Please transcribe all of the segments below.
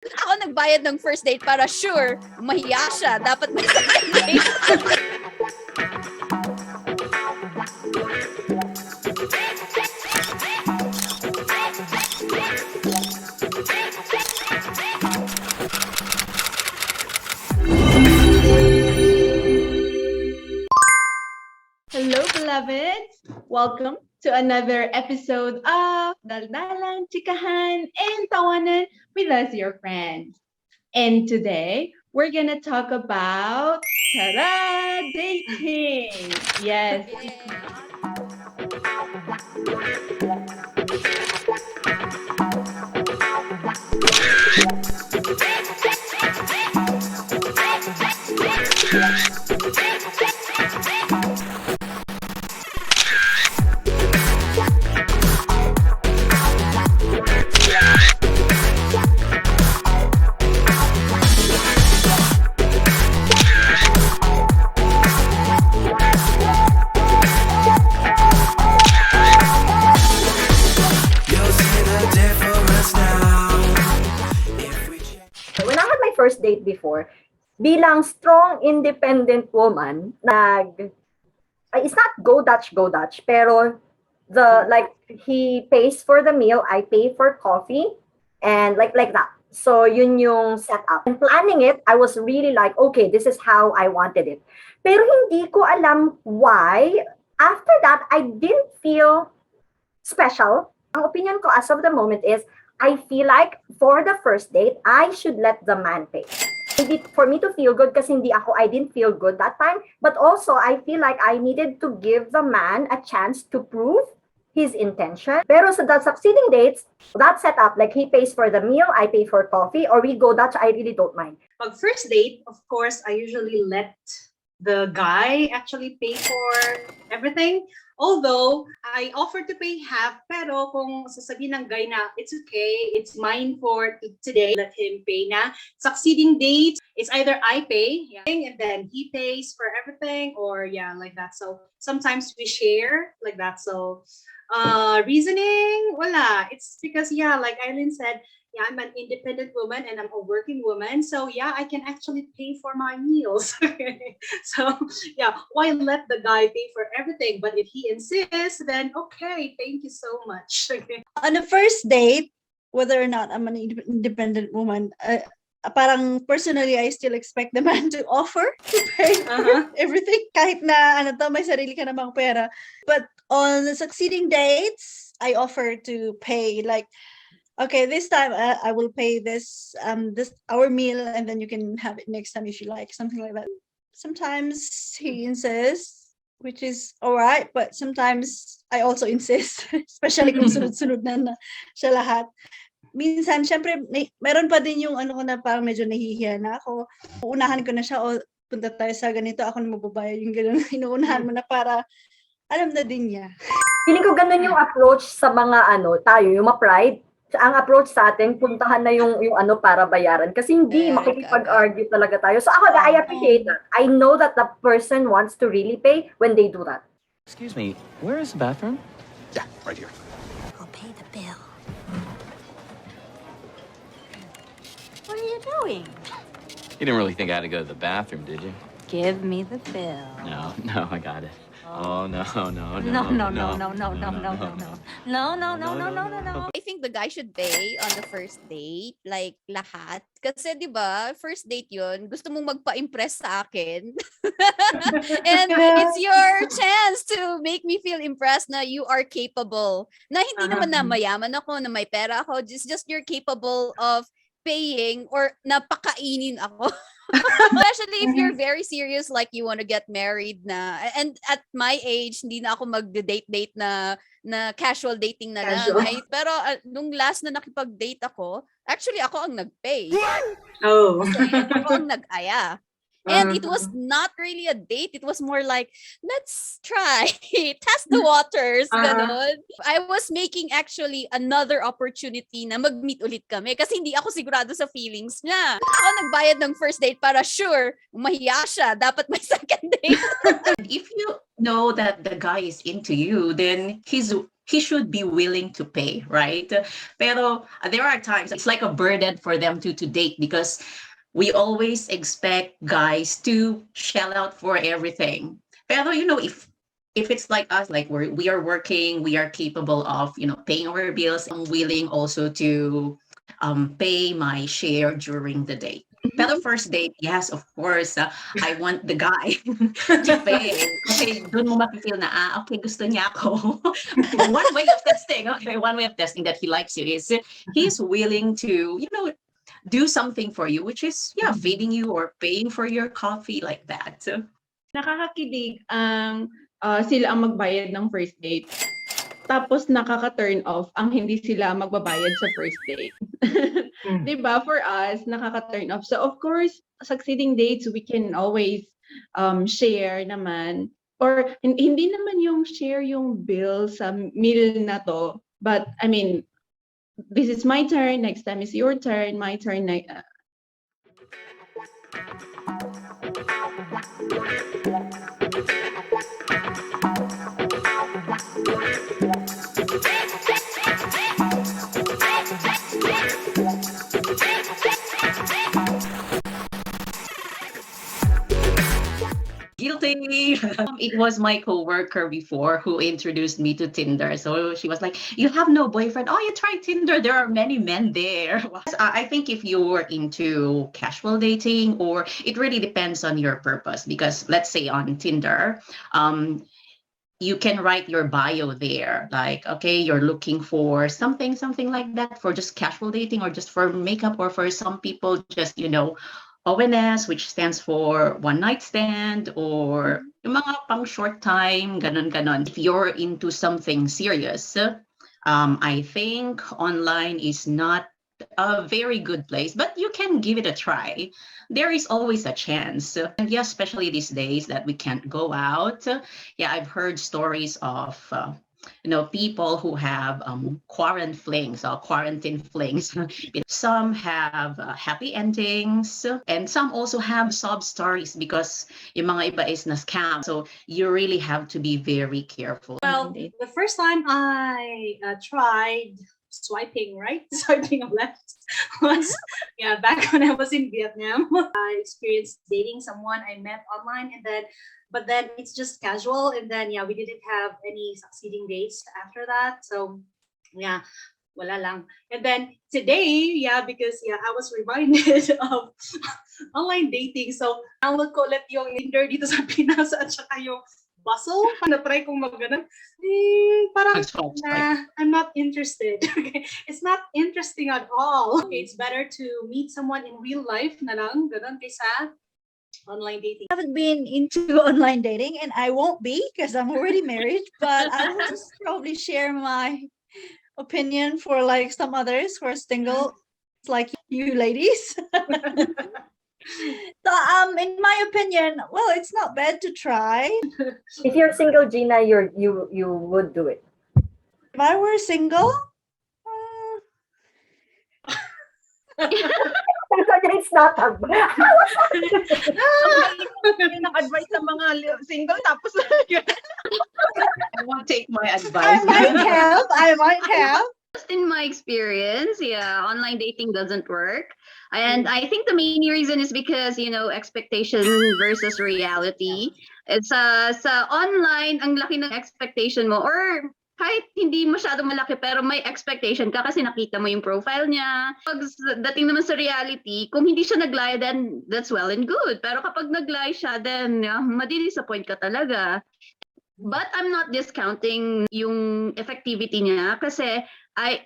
Ako nagbayad ng first date para sure, mahiya siya. Dapat may second date. Hello, beloveds! Welcome to another episode of Daldalan, Chikahan, and Tawanan with us, your friends. And today, we're gonna talk about dating. Yes. When I had my first date before, bilang strong, independent woman, it's not go Dutch, pero he pays for the meal, I pay for coffee, and like that. So yun yung setup. And planning it, I was really like, okay, this is how I wanted it. Pero hindi ko alam why. After that, I didn't feel special. Ang opinion ko as of the moment is, I feel like for the first date, I should let the man pay. Maybe for me to feel good kasi I didn't feel good that time. But also, I feel like I needed to give the man a chance to prove his intention. Pero sa the succeeding dates, that setup, like he pays for the meal, I pay for coffee, or we go Dutch, I really don't mind. Pag first date, of course, I usually let the guy actually pay for everything. Although, I offer to pay half, pero kung sasabihin ng guy na, it's okay, it's mine for today, let him pay na. Succeeding dates, it's either I pay, and then he pays for everything, or like that. So, sometimes we share, like that. So, reasoning, wala. It's because, like Eileen said, I'm an independent woman and I'm a working woman. So I can actually pay for my meals. So why let the guy pay for everything? But if he insists, then okay, thank you so much. On the first date, whether or not I'm an independent woman, parang personally, I still expect the man to offer to pay for everything. Kahit na may sarili ka namang pera. But on the succeeding dates, I offer to pay. Like, okay, this time I will pay this our meal, and then you can have it next time if you like, something like that. Sometimes he insists, which is all right, but sometimes I also insist, especially kung sunod-sunod na siya lahat. Minsan, syempre, meron pa din yung ko na parang medyo nahihiya na ako. Uunahan ko na siya, punta tayo sa ganito, ako na magbabayad, yung gano'n. Inuunahan mo na para alam na din niya. Feeling ko ganun yung approach sa mga tayo, yung ma-pride. Ang approach sa atin, puntahan na yung para bayaran. Kasi hindi, makikipag-argue talaga tayo. So ako, I appreciate that. I know that the person wants to really pay when they do that. Excuse me, where is the bathroom? Yeah, right here. I'll pay the bill. What are you doing? You didn't really think I had to go to the bathroom, did you? Give me the bill. No, I got it. Oh, no. I think the guy should pay on the first date, like lahat. Kasi 'di ba, first date 'yun, gusto mong magpa-impress sa akin. And it's your chance to make me feel impressed na you are capable. Na hindi naman na mayaman ako, na may pera ako, just you're capable of paying or napakainin ako. Especially if you're very serious, like you want to get married na. And at my age, hindi na ako mag-date na casual dating na lang. Pero nung last na nakipag-date ako, actually ako ang nag-pay. Oh. Ako ang nag-aya. And it was not really a date. It was more like, let's try. Test the waters. Ganon. I was making actually another opportunity na mag-meet ulit kami. Kasi hindi ako sigurado sa feelings niya. Ako nagbayad ng first date para sure, mahiya siya. Dapat may second date. If you know that the guy is into you, then he's he should be willing to pay, right? Pero there are times it's like a burden for them to date because we always expect guys to shell out for everything. Pero if it's like us, like we are working, we are capable of paying our bills. I'm willing also to pay my share during the day. Pero first date, yes, of course, I want the guy to pay. Okay, doon mo mapifeel na, okay, gusto niya ako. One way of testing that he likes you is he's willing to, do something for you, which is, feeding you or paying for your coffee, like that. Nakakakilig ang sila ang magbayad ng first date. Tapos nakaka-turn off ang hindi sila magbabayad sa first date. Diba? For us, nakaka-turn off. So of course, succeeding dates, we can always share naman. Or hindi naman yung share yung bill sa meal na to. But I mean, this is my turn, next time is your turn, my turn. Guilty. It was my coworker before who introduced me to Tinder. So she was like, "You have no boyfriend? Oh, you try Tinder. There are many men there." I think if you're into casual dating, or it really depends on your purpose, because let's say on Tinder, you can write your bio there, like, okay, you're looking for something like that for just casual dating, or just for makeup, or for some people just ONS, which stands for one night stand, or yung mga pang short time, ganon. If you're into something serious, I think online is not a very good place, but you can give it a try. There is always a chance. And yeah, especially these days that we can't go out. Yeah, I've heard stories of people who have quarantine flings. Some have happy endings, and some also have sob stories because yung mga iba is na scam. So you really have to be very careful. Well, the first time I tried swiping right, swiping left was back when I was in Vietnam. I experienced dating someone I met online, but then it's just casual, and then we didn't have any succeeding dates after that. So wala lang. And then today, because I was reminded of online dating. So download ko ulit yung Tinder dito sa Pinas at saka yung Bustle. Na-try kong mag-ganon. Parang I'm not interested. Okay? It's not interesting at all. Okay, it's better to meet someone in real life na lang, ganon, kaysa online dating. I haven't been into online dating, and I won't be because I'm already married, but I will just probably share my opinion for like some others who are single, like you ladies. So in my opinion, well, it's not bad to try. If you're single, Gina, you would do it. If I were single, It's not a Advice sa mga single, tapos I won't take my I advice. might have. Just in my experience, online dating doesn't work. And I think the main reason is because, expectation versus reality. It's sa online, ang laki ng expectation mo, or kahit hindi masyado malaki, pero may expectation ka kasi nakita mo yung profile niya. Pag dating naman sa reality, kung hindi siya nag-lie, then that's well and good. Pero kapag nag-lie siya, then madi-disappoint ka talaga. But I'm not discounting yung effectivity niya kasi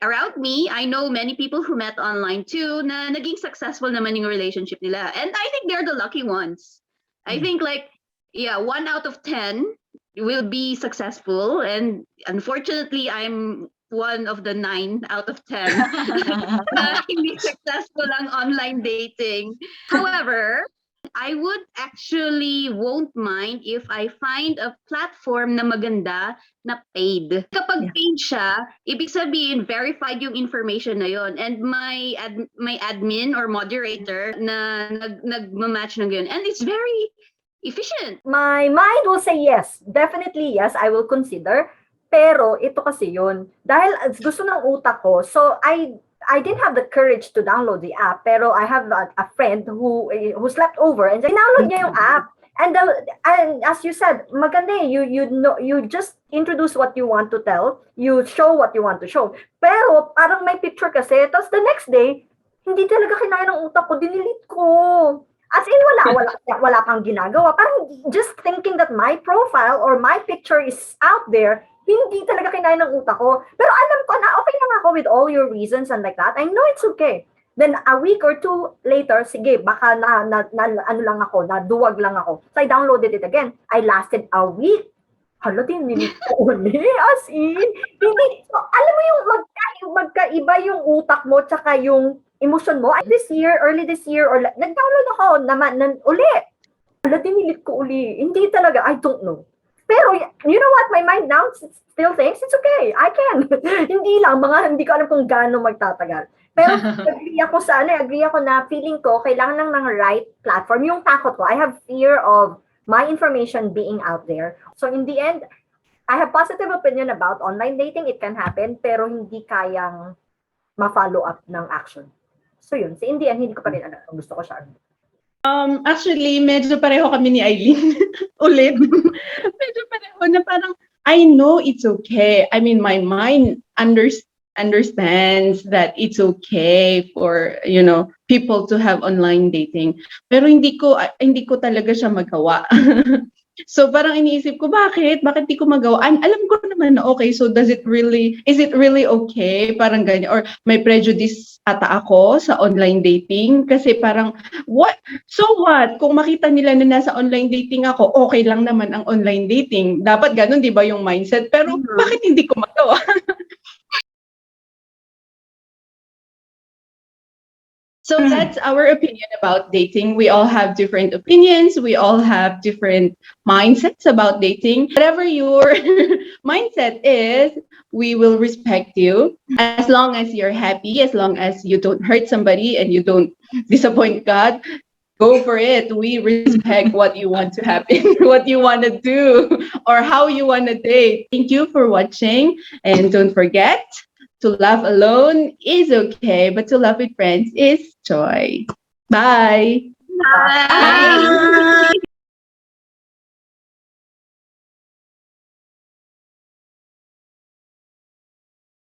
around me, I know many people who met online too na naging successful naman yung relationship nila. And I think they're the lucky ones. I think 1 out of 10 will be successful. And unfortunately, I'm one of the 9 out of 10 na hindi successful ang online dating. However, I would actually won't mind if I find a platform na maganda na paid. Kapag paid siya, ibig sabihin verified yung information na yon, and my admin or moderator na nag-match ng yun, and it's very efficient. My mind will say yes, definitely yes, I will consider. Pero ito kasi yun. Dahil gusto ng utak ko, so I didn't have the courage to download the app, pero I have a friend who slept over and download niya yung app. And as you said, maganda eh, you know, you just introduce what you want to tell, you show what you want to show. Pero parang may picture kasi, tapos the next day, hindi talaga kinaya ng utak ko, dinilit ko. As in, wala kang ginagawa. Parang just thinking that my profile or my picture is out there, hindi talaga kinaya ng utak ko. Pero alam ko na okay lang ako with all your reasons and like that. I know it's okay. Then a week or two later, sige, baka ano lang ako, duwag lang ako. So I downloaded it again. I lasted a week. Hala, dinilit ko uli. As in, hindi. So, alam mo yung magkaiba yung utak mo tsaka yung emotion mo. Early this year, or nag-download ako naman uli. Hala, dinilit ko uli. Hindi talaga, I don't know. Pero, you know what, my mind now still thinks, it's okay, I can. Hindi ko alam kung gaano magtatagal. Pero, agree ako na feeling ko, kailangan lang ng right platform. Yung takot ko, I have fear of my information being out there. So, in the end, I have positive opinion about online dating. It can happen, pero hindi kayang ma-follow up ng action. So, yun. So, in the end, hindi ko pa rin alam kung gusto ko siya. Actually, medyo pareho kami ni Eileen. Ulit. Medyo pareho na parang, I know it's okay. I mean, my mind understands that it's okay for, people to have online dating. Pero hindi ko talaga siya magawa. So parang iniisip ko, bakit di ko magawa? Alam ko naman na okay, so is it really okay? Parang ganyan. Or may prejudice ata ako sa online dating? Kasi parang, so what? Kung makita nila na nasa online dating ako, okay lang naman ang online dating. Dapat ganun, di ba yung mindset? Pero bakit hindi ko magawa? So that's our opinion about dating. We all have different opinions. We all have different mindsets about dating. Whatever your mindset is, we will respect you as long as you're happy, as long as you don't hurt somebody and you don't disappoint God. Go for it. We respect what you want to happen, what you want to do, or how you want to date. Thank you for watching. And don't forget, to laugh alone is okay, but to laugh with friends is joy. Bye. Bye.